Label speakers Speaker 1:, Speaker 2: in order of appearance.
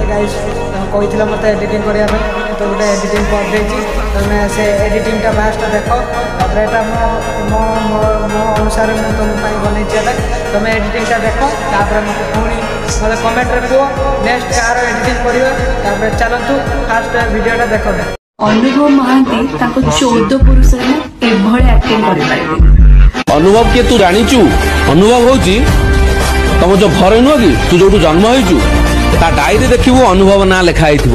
Speaker 1: Guys कही मत editing करने तो गोटे एडिटिंग कर देती तुम से एडिटिंगटा लास्ट देख तापर यहाँ मो अनुसार मुझे तुम बनई तुम एडिटिंगटा देख तापर मत पुणी मतलब कमेंट कह नेक्स्ट कार एडिटिंग करवा चलतु फास्ट वीडियोटा देख
Speaker 2: अनुभव महांती 14 पुरुष एक्टिंग कर
Speaker 3: अनुभव के तू जाचु अनुभव हूँ तुम जो घर नुह कि तू जो जन्म हो डायरी देखू अनुभव ना लिखाई थी।